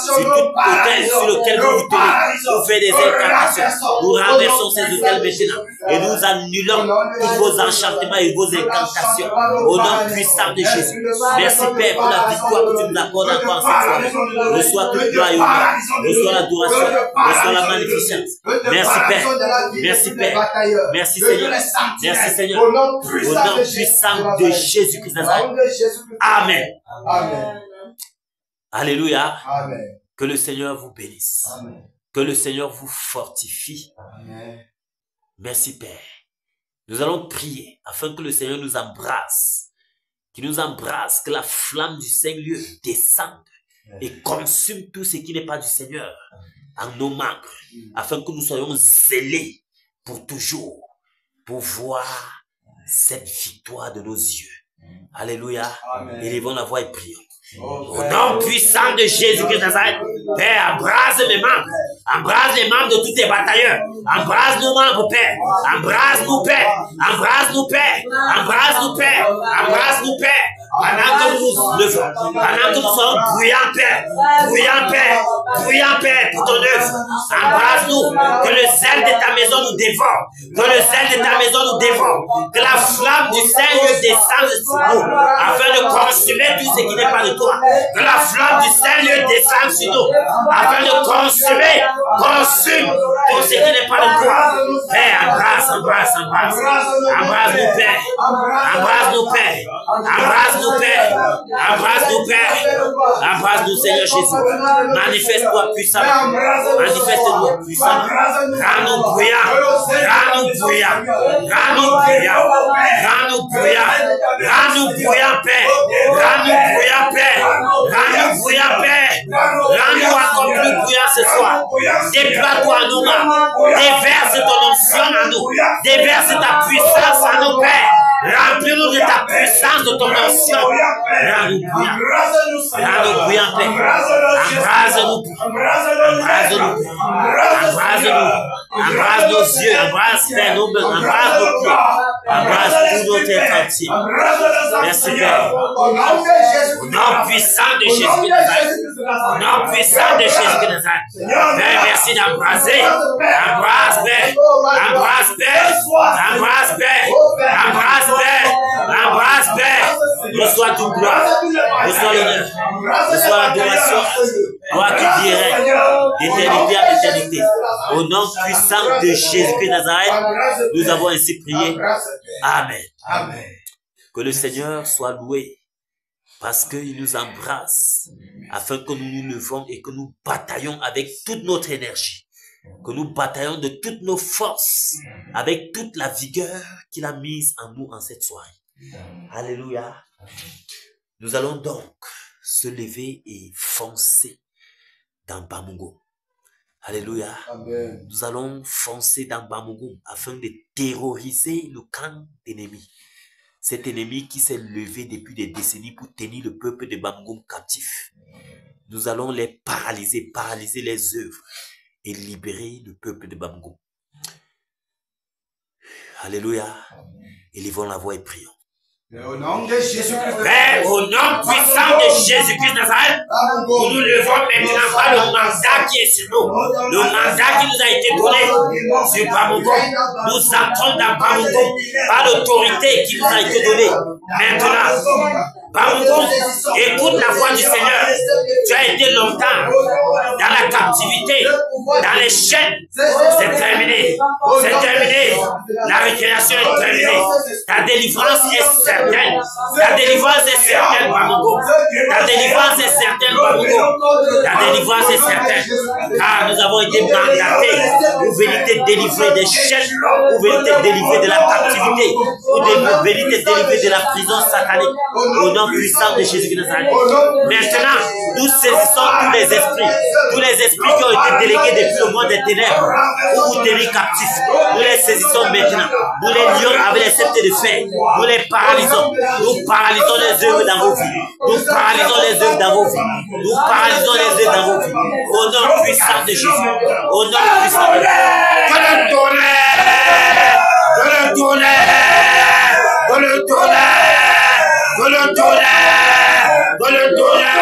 sur tout autel sur lequel vous vous tenez, vous faites des incantations. Nous renversons ces autels maintenant et nous annulons tous vos enchantements et vos incantations. Au nom puissant de Jésus. Merci, Père, pour la victoire que tu nous accordes encore en cette soirée. Reçois toute gloire et honneur. Reçois l'adoration. Reçois la magnificence. Merci, Père. Merci, Père. Merci, Seigneur. Merci, Seigneur. Au nom puissant de Jésus-Christ de Nazareth. Amen. Amen. Alléluia. Amen. Que le Seigneur vous bénisse. Amen. Que le Seigneur vous fortifie. Amen. Merci, Père. Nous allons prier afin que le Seigneur nous embrasse. Qu'il nous embrasse, que la flamme du Saint-Lieu descende et consume tout ce qui n'est pas du Seigneur en nos membres, afin que nous soyons zélés pour toujours, pour voir cette victoire de nos yeux. Alléluia. Amen. Élevons la voix et prions. Au nom puissant de Jésus-Christ de Nazareth, Père, embrase mes membres. Embrase les membres de tous tes batailleurs. Embrase nos membres, Père. Embrase-nous, Père. Embrase-nous, Père. Embrase-nous, Père. Embrase-nous, Père. Pendant que nous nous levons, pendant que nous sommes bruyants, Père. Bruyants, Père. Bruyants, Père, pour ton œuvre. Embrase-nous. Que le zèle de ta maison nous dévore. Que le zèle de ta maison nous dévore. Que la flamme du Seigneur descende sur nous, afin de consumer tout ce qui n'est pas de toi. Que la flamme du Seigneur descende sur nous, afin de consumer, consume tout ce qui n'est pas de toi. Père, embrasse, embrasse, embrasse. Embrasse-nous, Père. Embrasse-nous, Père. Embrasse-nous, Père. Embrasse-nous, Père. Embrasse-nous, Seigneur Jésus. Manifeste-toi puissamment. Manifeste-toi puissamment. Rends-nous bruyants. Rends-nous bruyants. Rends-nous bruyants. Rends-nous bruyants. Rends-nous bruyants, Père. Rends-nous bruyants, Père. Rends-nous bruyants, Père. Rends-nous encore plus bruyants ce soir. Déploie-toi en nous, déverse ton onction en nous. Déverse ta puissance en nous, Père. Remplis-nous de ta puissance, de ton onction. Rends-nous bruyants. Rends-nous bruyants, Père. Embrase-nous. Embrase-nous. Embrase-nous. Embrase nos yeux. Embrase, Père, nos mains. Embrase nos pieds. Embrase tout notre être entier. Merci, Père. Au nom puissant de Jésus de Nazareth. Au nom puissant de Jésus de Nazareth. Père, merci d'embraser. Embrasse, Père. Embrasse, Père. Embrasse, Père. Embrasse, Père. Reçois toute gloire. Reçois l'honneur. Reçois l'adoration. Toi qui dirais d'éternité à éternité. Au nom puissant de Jésus-Christ de Nazareth, nous avons ainsi prié. Amen. Que le Seigneur soit loué parce qu'il nous embrasse afin que nous nous levons et que nous bataillons avec toute notre énergie. Que nous bataillons de toutes nos forces avec toute la vigueur qu'il a mise en nous en cette soirée. Alléluia. Nous allons donc se lever et foncer dans Bamungo. Alléluia. Amen. Nous allons foncer dans Bamungo afin de terroriser le camp d'ennemi. Cet ennemi qui s'est levé depuis des décennies pour tenir le peuple de Bamungo captif. Nous allons les paralyser, paralyser les œuvres et libérer le peuple de Bamungo. Alléluia. Élevons la voix et prions. Au nom de Jésus-Christ. Père, au nom puissant de Jésus-Christ de Nazareth, nous nous levons maintenant par le mandat qui est sur nous. Le mandat qui nous a été donné sur Bamungo. Nous entrons dans Bamungo par l'autorité qui nous a été donnée. Maintenant, Bamungo, écoute la voix du Seigneur. Tu as été longtemps dans la captivité, dans les chaînes. C'est terminé. C'est terminé. La récréation est terminée. Ta délivrance est certaine. Ta délivrance est certaine, Bamungo. Ta délivrance est certaine, Bamungo. Ta délivrance est certaine. Car nous avons été mandatés pour venir te délivrer des chaînes, pour venir te délivrer de la captivité, pour venir te délivrer de la prison satanique. Au nom puissant de Jésus de Nazareth. Maintenant, nous saisissons tous les esprits qui ont été délégués depuis le monde des ténèbres pour vous tenir captifs. Nous les saisissons maintenant. Nous les lions avec les sceptres de fer. Nous les paralysons. Nous paralysons les œuvres dans vos vies. Nous paralysons les œuvres dans vos vies. Nous paralysons les œuvres dans vos vies. Au nom puissant de Jésus. Au nom puissant de Jésus. Que le tonnerre! Que le tonnerre! Que le tonnerre! Que le tonnerre! Que le tonnerre!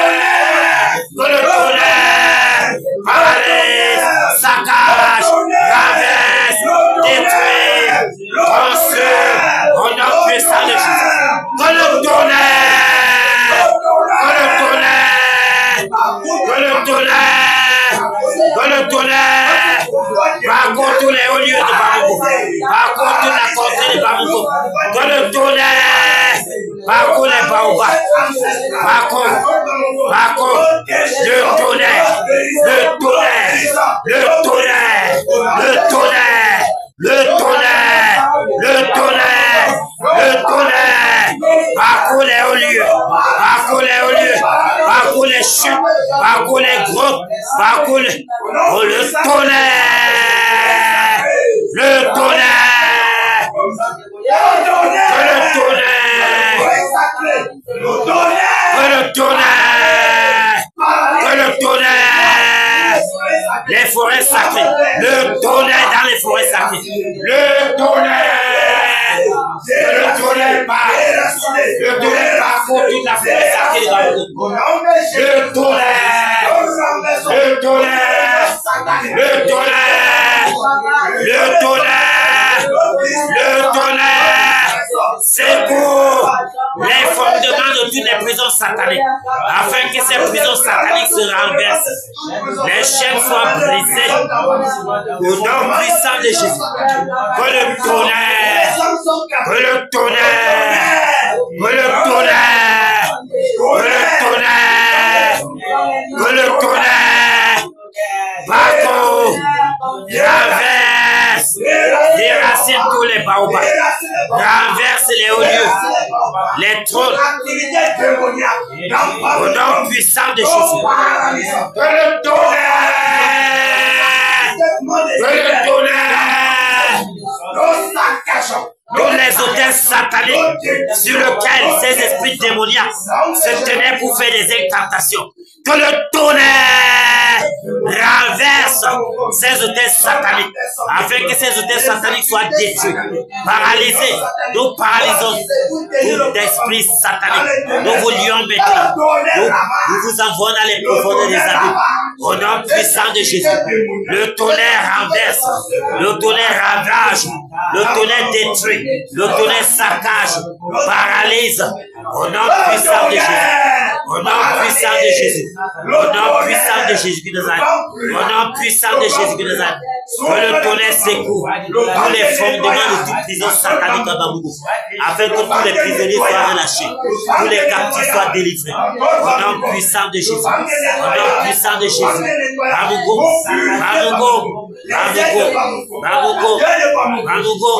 Que le tonnerre! Paralyse, saccage, rabaisse, détruit, consume, au nom puissant de Jésus. Que le tonnerre! Que le tonnerre! Que le tonnerre! Que le tonnerre! Parcours tous les hauts lieux de Bamungo. Parcours toute la contrée de Bamungo. Que le tonnerre! Parcours les baobabs. Parcours le tonnerre. Le tonnerre. Le tonnerre. Le tonnerre. Le tonnerre. Le tonnerre. Le tonnerre. Parcours les hauts lieux. Parcours les hauts lieux. Parcours les chutes. Parcours les groupes. Parcours le tonnerre. Le tonnerre. Que le tonnerre. Que le tonnerre. Que le tonnerre. Les forêts sacrées. Le tonnerre dans les forêts sacrées. Le tonnerre. Que le tonnerre part. Le tonnerre parcourt toute la forêt sacrée. Le tonnerre. Le tonnerre. Le tonnerre. Le tonnerre. Le tonnerre. C'est pour les fondements de toutes les prisons sataniques, afin que ces prisons sataniques se renversent, les chaînes soient brisées, au nom puissant de Jésus. Que le tonnerre, que le tonnerre, que le tonnerre, que le tonnerre, que le tonnerre, parcours, traverse, déracine tous les baobabs, renverse les hauts lieux, les trônes, au nom puissant de Jésus. Que le tonnerre, que le tonnerre, tous les hôtels sataniques sur lesquels ces esprits démoniaques se tenaient pour faire des incantations. Que le tonnerre renverse ces hôtels sataniques, afin que ces hôtels sataniques soient détruits, paralysés. Nous paralysons tout esprit satanique. Nous vous lions maintenant. Nous vous envoyons dans les profondeurs des abîmes. Au nom puissant de Jésus, le tonnerre renverse, le tonnerre ravage, Le tonnerre détruit. Le tonnerre saccage, paralyse. Au nom puissant de Jésus. Au nom puissant de Jésus. Au nom puissant de Jésus de Nazareth. Au nom puissant de Jésus de Nazareth. Que le tonnerre secoue tous les fondements de toute prison satanique à Bambougou. Afin que tous les prisonniers soient relâchés. Tous les captifs soient délivrés. Au nom puissant de Jésus. Au nom puissant de Jésus. Bambougou. Bambougou. Bambougou. Bambougou. Bambougou.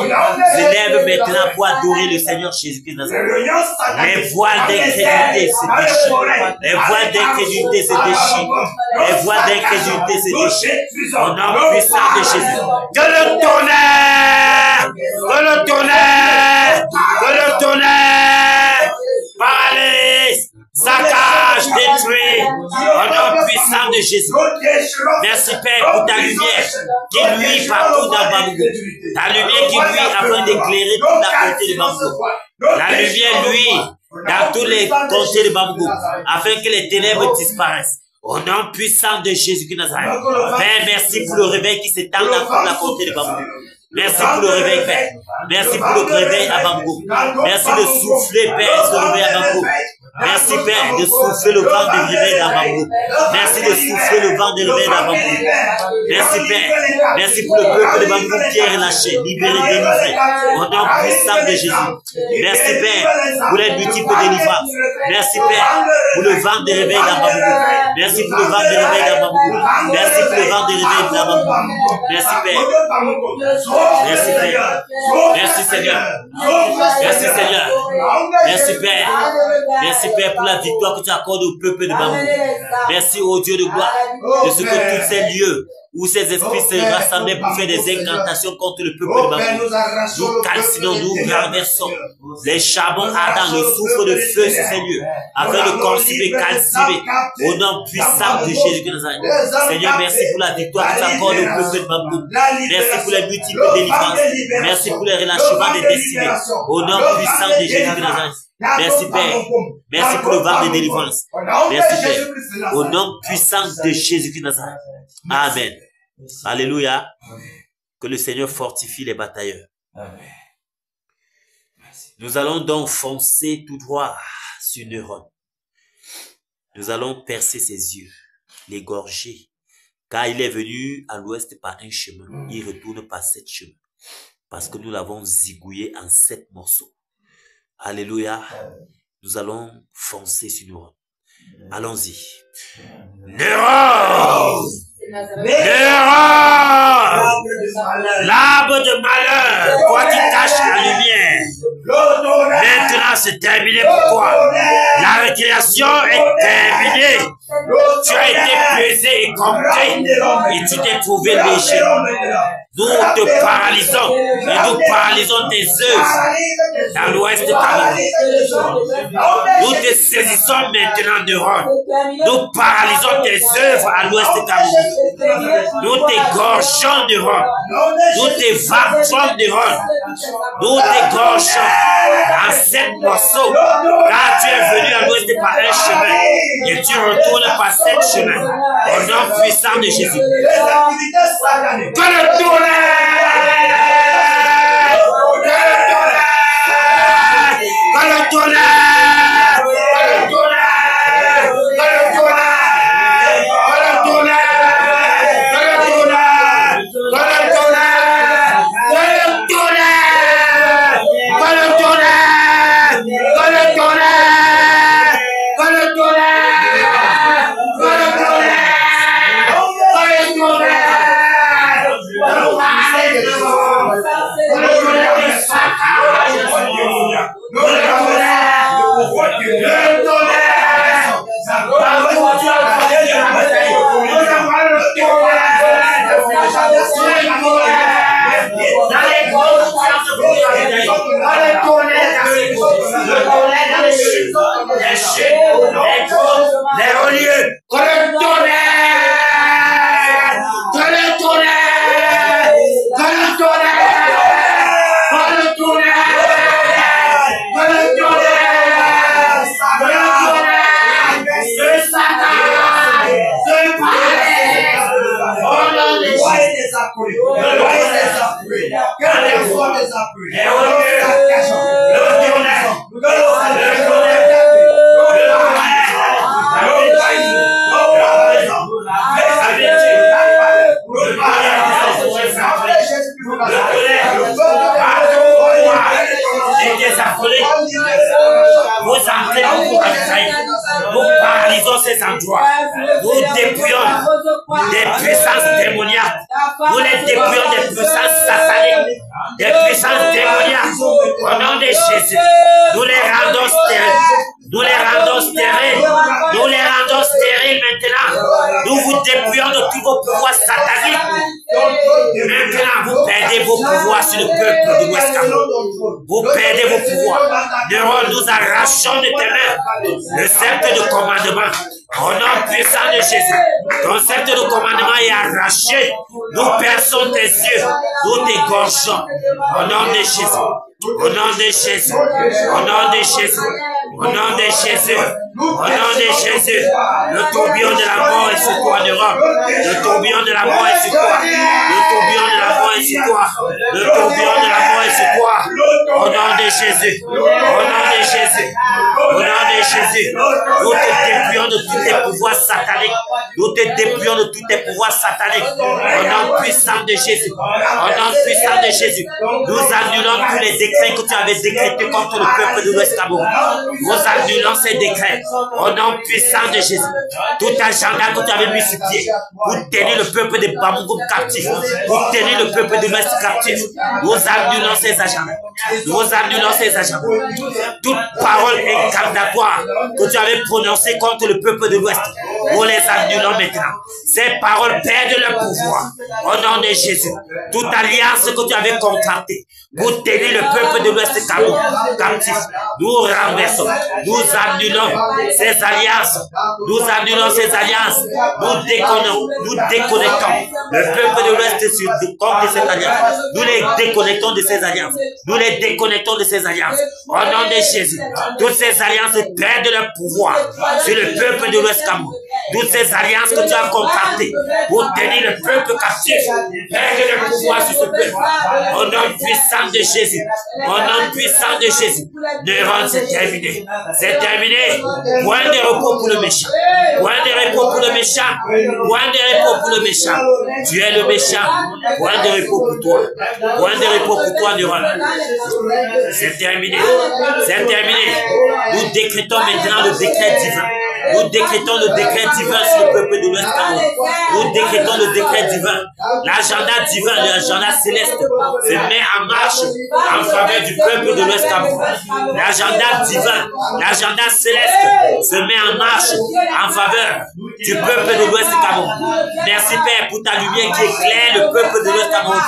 Se lève maintenant pour adorer le Seigneur Jésus-Christ de Nazareth. Les voiles d'incrédulité se déchirent. Les voiles d'incrédulité se déchirent. Les voiles d'incrédulité se déchirent. Au nom puissant de Jésus. Que le tonnerre! Que le tonnerre! Que le tonnerre! Paralyse! Saccage, détruit! Au nom puissant de Jésus. Merci Père pour ta lumière qui luit partout dans Bambougou. Ta lumière qui luit afin d'éclairer toute la côté de Bambougou. La lumière luit dans tous les côtés de Bambougou afin que les ténèbres disparaissent. Au nom puissant de Jésus de Nazareth. Père, merci pour le réveil qui s'étend dans toute la côté de Bambougou. Merci pour le réveil, Père. Merci pour le réveil à Bambougou. Merci de souffler, Père, ce réveil à Bambougou. Merci, Père, de souffler le vent de réveil dans Bambougou. Merci de souffler le vent de réveil dans Bambougou. Merci, Père. Merci pour le peuple de Bambougou qui est relâché, libéré, délivré. Au nom puissant de Jésus. Merci, Père, pour les multiples délivrances. Merci, Père, pour le vent de réveil dans Bambougou. Merci pour le vent de réveil dans Bambougou. Merci pour le vent de réveil dans Bambougou. Merci, Père. Merci, Père. Merci, Seigneur. Merci, Seigneur. Merci, Père. Merci, Père, pour la victoire que tu accordes au peuple de Bambougou. Merci, ô Dieu de gloire, de ce que tous ces lieux où ces esprits se rassemblaient pour faire des incantations contre le peuple de Bambougou. Nous calcinons, nous renversons les charbons ardents, le souffle de feu sur ces lieux, afin de consumer, calciner, au nom puissant de Jésus de Nazareth. Seigneur, merci pour la victoire que tu accordes au peuple de Bambougou. Merci pour les multiples délivrances. Merci pour les relâchements des destinées, au nom puissant de Jésus de Nazareth. Merci Père. Merci pour le vent de délivrance. Merci Père. Au nom puissant de Jésus de Nazareth. Amen. Alléluia. Que le Seigneur fortifie les batailleurs. Nous allons donc foncer tout droit sur Neuron. Nous allons percer ses yeux, l'égorger, car il est venu à l'ouest par un chemin. Il retourne par 7 chemins, parce que nous l'avons zigouillé en 7 morceaux. Alléluia. Nous allons foncer sur Neuron. Allons-y. Neuron! Neuron! L'arbre de malheur, toi qui caches la lumière. Maintenant, c'est terminé pour toi. La récréation est terminée. Tu as été pesé et compté et tu t'es trouvé léger. Nous te paralysons et nous paralysons tes œuvres dans l'ouest de Cameroun. Nous te saisissons maintenant de Rome. Nous paralysons tes œuvres à l'ouest de Cameroun. Nous t'égorgeons de Rome. Nous t'évacuons de Rome. Nous t'égorgeons en 7 morceaux, car tu es venu à l'ouest par un chemin et tu retournes par 7 chemins. Au nom puissant de Jésus. Que le tonnerre! Que le tonnerre! Que le tonnerre! Que le tonnerre! Que le tonnerre! Que le tonnerre! Que le tonnerre! Que le tonnerre! Que le tonnerre! Que le tonnerre! Que le tonnerre! Que le tonnerre! Que le tonnerre! Vous entrez dans vos batailles. Nous paralysons ces endroits. Nous dépouillons des puissances démoniaques. Nous les dépouillons des puissances sataniques. Des puissances démoniaques. Au nom de Jésus, nous les rendons stériles. Nous les rendons stériles. Nous les rendons stériles maintenant. Nous vous dépouillons de tous vos pouvoirs sataniques. Maintenant, vous perdez vos pouvoirs sur le peuple de l'Ouest Cameroun. Vous perdez vos pouvoirs. Nous arrachons de tes mains le sceptre de commandement. Au nom puissant de Jésus, ton sceptre de commandement est arraché. Nous perçons tes yeux. Nous t'égorgeons. Au nom de Jésus. Au nom de Jésus. Au nom de Jésus. Au nom de Jésus. Au nom de Jésus. Le tourbillon de la mort est sur toi en Europe. Le tourbillon de la mort est sur toi. Le tourbillon de la mort est sur toi. Le tourbillon de la mort est sur toi. Au nom de Jésus. Au nom de Jésus. Au nom de Jésus. Nous te dépouillons de tous tes pouvoirs sataniques. Nous te dépouillons de tous tes pouvoirs sataniques. Au nom puissant de Jésus. Au nom puissant de Jésus. Nous annulons tous les décrets que tu avais décrétés contre le peuple de l'Ouest Cameroun. Nous annulons ces décrets. Au nom puissant de Jésus. Tout agenda que tu avais mis sur pied pour tenir le peuple de Bamoukoum captif, pour tenir le peuple de l'Ouest captif, nous annulons ces agendas. Nous annulons ces agendas. Toute parole incantatoire que tu avais prononcée contre le peuple de l'Ouest, nous les annulons maintenant. Ces paroles perdent leur pouvoir. Au nom de Jésus. Toute alliance que tu avais contractée pour tenir le peuple de l'Ouest captif, nous renversons. Nous annulons ces alliances. Nous annulons ces alliances. Nous déconnectons le peuple de l'Ouest contre cette alliance. Nous les déconnectons de ces alliances. Nous les déconnectons de ces alliances. Au nom de Jésus. Toutes ces alliances perdent leur pouvoir sur le peuple de l'Ouest Cameroun. Toutes ces alliances que tu as contractées pour tenir le peuple captif perdent leur pouvoir sur ce peuple. Au nom puissant de Jésus. Au nom puissant de Jésus. Néron, c'est terminé. C'est terminé. Point de repos pour le méchant. Point de repos pour le méchant. Point de repos pour le méchant. Tu es le méchant. Point de repos pour toi. Point de repos pour toi, Néron. C'est terminé. C'est terminé. Nous décrétons maintenant le décret divin. Nous décrétons le décret divin sur le peuple de l'Ouest Cameroun. Nous décrétons le décret divin. L'agenda divin, l'agenda céleste se met en marche en faveur du peuple de l'Ouest Cameroun. L'agenda divin, l'agenda céleste se met en marche en faveur du peuple de l'Ouest Cameroun. Merci Père pour ta lumière qui éclaire le peuple de l'Ouest Cameroun.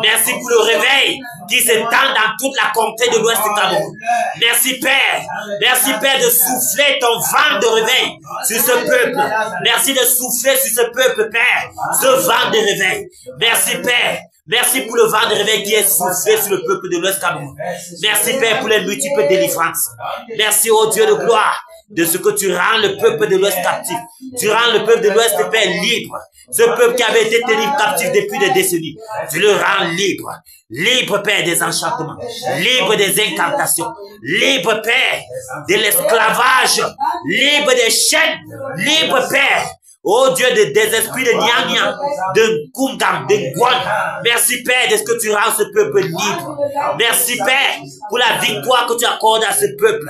Merci pour le réveil qui s'étend dans toute la contrée de l'Ouest Cameroun. Merci Père. Merci Père de souffler ton vent de réveil sur ce peuple. Merci de souffler sur ce peuple, Père, ce vent de réveil. Merci Père. Merci pour le vent de réveil qui est soufflé sur le peuple de l'Ouest Cameroun. Merci Père pour les multiples délivrances. Merci ô Dieu de gloire de ce que tu rends le peuple de l'Ouest captif. Tu rends le peuple de l'Ouest, Père, libre. Ce peuple qui avait été tenu captif depuis des décennies, tu le rends libre. Libre, Père, des enchantements. Libre des incantations. Libre, Père, de l'esclavage. Libre des chaînes. Libre, Père. Oh Dieu, des esprits de Nyang, de Kungam, de Guan. Merci Père de ce que tu rends ce peuple libre. Merci Père pour la victoire que tu accordes à ce peuple.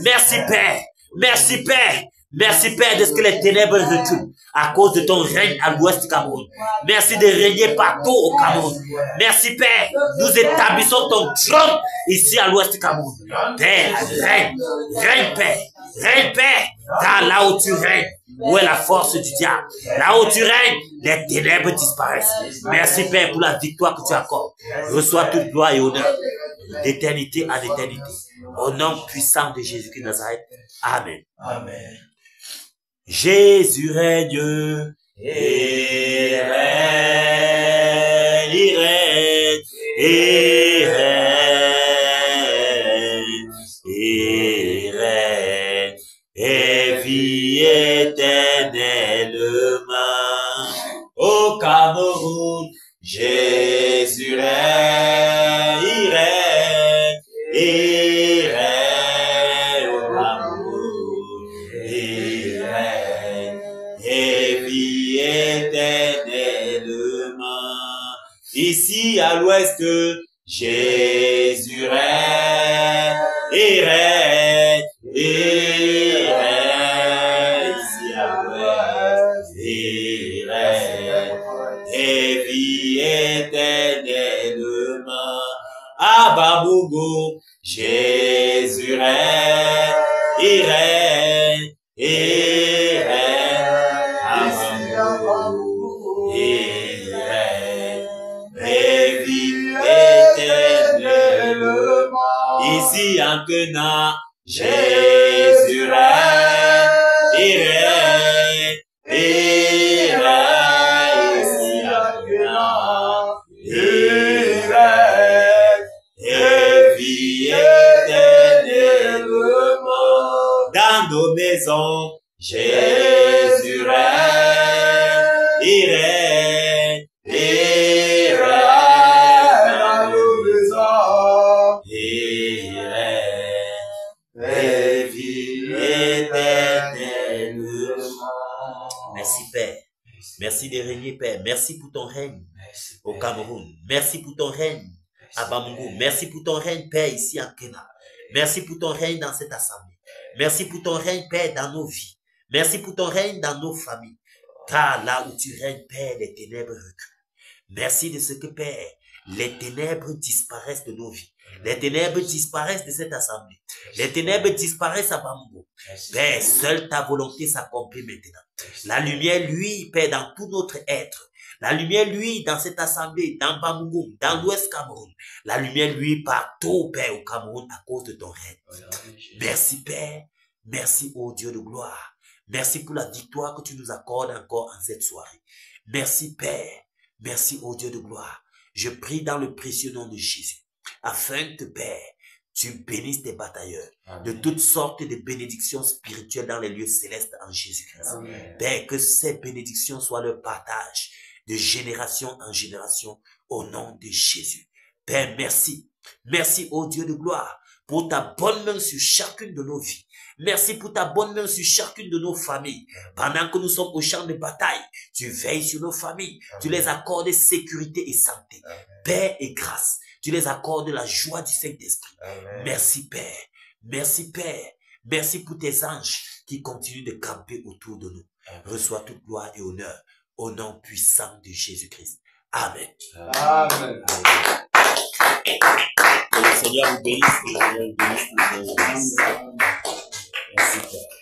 Merci Père. Merci Père. Merci Père de ce que les ténèbres reculent à cause de ton règne à l'ouest du Cameroun. Merci de régner partout au Cameroun. Merci Père, nous établissons ton trône ici à l'ouest du Cameroun. Père, règne, règne Père, règne Père, car là où tu règnes, où est la force du diable? Là où tu règnes, les ténèbres disparaissent. Merci Père pour la victoire que tu accordes. Reçois toute gloire et honneur d'éternité à l'éternité. Au nom puissant de Jésus-Christ de Nazareth. Amen. Amen. Jésus règne et règne, il règne et règne, et règne et vit éternellement au Cameroun. Jésus règne, il l'ouest, Jésus règne, et règne, et règne, ici à l'ouest, et règne, et vit éternellement. À Babougou, Jésus règne, et règne, et règne, à Babougou, et règne, et vit éternellement. Ici en Cana, Jésus règne, et règne, et règne, ici en Cana, et règne, et vit éternellement. Dans nos maisons, Jésus règne, et règne, et règne dans nos maisons, et règne, et vit éternellement. Merci Père. Merci de régner Père. Merci pour ton règne au Cameroun. Merci pour ton règne à Bamungou. Merci pour ton règne Père ici en Kenya. Merci pour ton règne dans cette assemblée. Merci pour ton règne Père dans nos vies. Merci pour ton règne dans nos familles. Car là où tu règnes Père, les ténèbres reculent. Merci de ce que Père, les ténèbres disparaissent de nos vies. Les ténèbres disparaissent de cette assemblée. Les ténèbres disparaissent à Bamungou. Père, seule ta volonté s'accomplit maintenant. La lumière, lui, Père, dans tout notre être. La lumière, lui, dans cette assemblée, dans Bamungou, dans l'Ouest Cameroun. La lumière, lui, partout, Père, au Cameroun, à cause de ton règne. Merci, Père. Merci, ô Dieu de gloire. Merci pour la victoire que tu nous accordes encore en cette soirée. Merci, Père. Merci, ô Dieu de gloire. Je prie dans le précieux nom de Jésus, afin que, Père, tu bénisses tes batailleurs. Amen. De toutes sortes de bénédictions spirituelles dans les lieux célestes en Jésus-Christ. Père, que ces bénédictions soient le partage de génération en génération au nom de Jésus. Père, merci. Merci, ô Dieu de gloire, pour ta bonne main sur chacune de nos vies. Merci pour ta bonne main sur chacune de nos familles. Pendant que nous sommes au champ de bataille, tu veilles sur nos familles. Tu les accordes sécurité et santé, paix et grâce. Tu les accordes la joie du Saint-Esprit. Merci Père. Merci Père. Merci pour tes anges qui continuent de camper autour de nous. Reçois toute gloire et honneur au nom puissant de Jésus-Christ. Amen. Amen. Que le Seigneur vous bénisse. Que le Seigneur vous bénisse. Merci Père.